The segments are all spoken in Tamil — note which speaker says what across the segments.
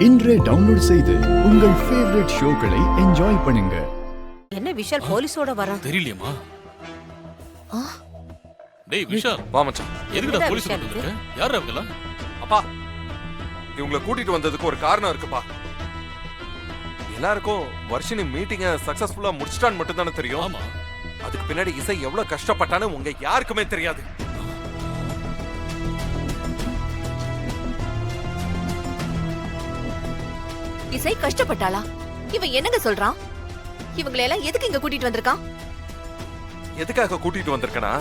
Speaker 1: இன்றே டவுன்லோட் செய்து உங்கள் ஃபேவரட் ஷோக்களை என்ஜாய் பண்ணுங்க.
Speaker 2: என்ன விஷால் போலீஸோட வரான்
Speaker 3: தெரியலையேம்மா. டேய் விஷால்,
Speaker 4: வா மச்சான்.
Speaker 3: எதுக்குடா போலீஸ் வந்திருக்க? யார் அவங்களா?
Speaker 4: அப்பா, இவங்களை கூட்டிட்டு வந்ததுக்கு ஒரு காரணம் இருக்குப்பா. எல்லாருக்கும் வர்ஷினி மீட்டிங்கை சக்சஸ்ஃபுல்லா முடிச்சிட்டான்னு மட்டும் தானே தெரியும்.
Speaker 3: ஆமா.
Speaker 4: அதுக்கு பின்னாடி இசை எவ்வளவு கஷ்டப்பட்டான்னு உங்க யாருக்குமே தெரியாது.
Speaker 5: இசை கஷ்டப்பட்டாளா? இவன் என்னங்க சொல்றான்? இவங்களை எல்லாம் எதுக்கு இங்க கூட்டிட்டு வந்திருக்கான்?
Speaker 4: எதுக்காக கூட்டிட்டு வந்திருக்கனா?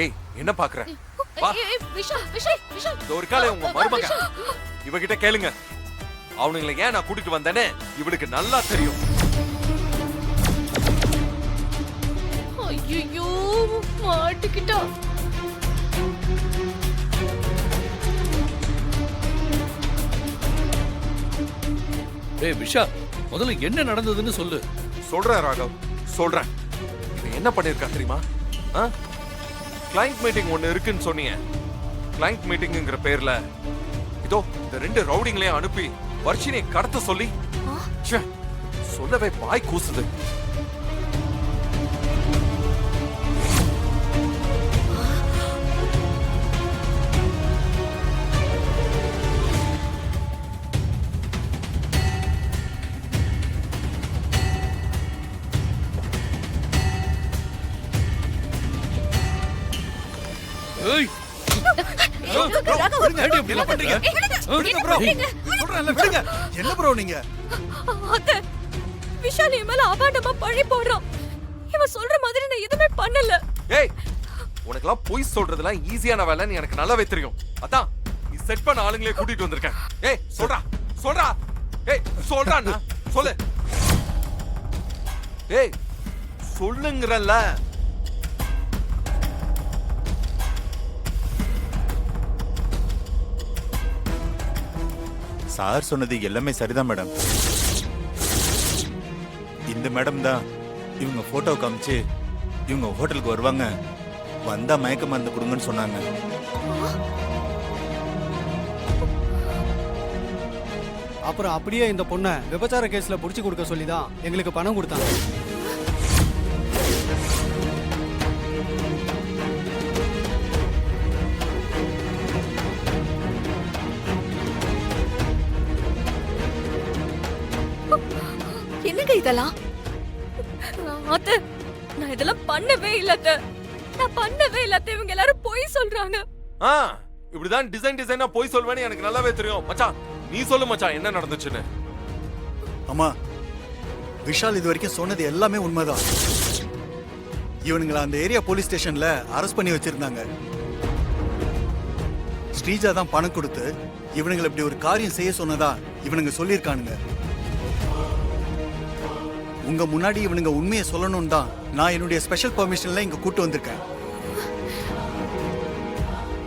Speaker 4: ஏய், என்ன பாக்குற? வா.
Speaker 5: விஷால், விஷால், விஷால்.
Speaker 4: ஒரு காலை உங்க மருமக இவகிட்ட கேளுங்க. அவனுங்களை ஏன் நான் கூட்டிட்டு வந்தேன்னு இவளுக்கு நல்லா தெரியும்.
Speaker 5: ஐயோ, மாட்டிக்கிட்டா.
Speaker 3: டேய் விஷால், முதல்ல என்ன நடந்ததுன்னு சொல்லு.
Speaker 4: சொல்றேன் ராகவ், சொல்றேன். இவன் என்ன பண்ணிருக்கா தெரியுமா? கிளைண்ட் மீட்டிங் ஒன்னு இருக்குன்னு சொன்னீங்க. கிளைண்ட் மீட்டிங்ங்கிற பேர்ல இதோ இந்த 2 ரவுடிங்களையும் அனுப்பி வர்ஷினியை கடத்த சொல்லி சொல்லவே வாய் கூசுது.
Speaker 3: ஏய், ஏன்டி இப்படி எல்லாம் பண்றீங்க?
Speaker 6: என்ன ப்ரோ நீங்க?
Speaker 5: விஷால் என் மேல அபாண்டமா பழி போடுறான். இவன் சொல்ற மாதிரி நான் எதுவுமே பண்ணல.
Speaker 4: ஏய், உனக்கெல்லாம் பொய் சொல்றதெல்லாம் ஈஸியான வேலைன்னு எனக்கு நல்லாவே தெரியும். அதான் நீ செட் பண்ண ஆளுங்களே கூட்டிட்டு வந்திருக்கேன். ஏய் சொல்றா, சொல்றா. ஏய் சொல்றா, சொல்லு. ஏய் சொல்லுங்கறல்ல.
Speaker 6: சார் சொன்னது எல்லாமே சரிதான் மேடம். இந்த மேடம் தான் இவங்க போட்டோ காமிச்சு இவங்க ஹோட்டலுக்கு வருவாங்க, வந்தா மயக்க மருந்து கொடுங்கன்னு சொன்னாங்க.
Speaker 7: அப்புறம் அப்படியே இந்த பொண்ணை விபச்சார கேஸ்ல புடிச்சு கொடுக்க சொல்லிதான் எங்களுக்கு பணம் கொடுத்தாங்க.
Speaker 5: என்னங்க இதெல்லாம்? அத்தை, நான் இதெல்லாம் பண்ணவே இல்ல அத்தை. நான் பண்ணவே இல்ல அத்தை. இவங்க எல்லாரும் பொய் சொல்றாங்க.
Speaker 4: இப்படிதான் டிசைனா போய் சொல்வேன்னு எனக்கு நல்லாவே தெரியும். மச்சான் நீ சொல்லு மச்சான், என்ன நடந்துச்சுன்னு.
Speaker 6: அம்மா, விஷால் இது வரைக்கும் சொன்னது எல்லாமே உண்மைதான். இவனுங்களை அந்த ஏரியா போலீஸ் ஸ்டேஷன்ல அரெஸ்ட் பண்ணி வச்சிருந்தாங்க. ஸ்ரீஜா தான் பணம் கொடுத்து இவனுங்களை இப்படி ஒரு காரியம் செய்ய சொன்னதா இவனுங்க சொல்லியிருக்கானுங்க. உங்க முன்னாடி இவனுங்க உண்மையை சொல்லணும் தான் நான் என்னுடைய ஸ்பெஷல் பெர்மிஷன்ல இங்க கூட்டு வந்திருக்கேன்.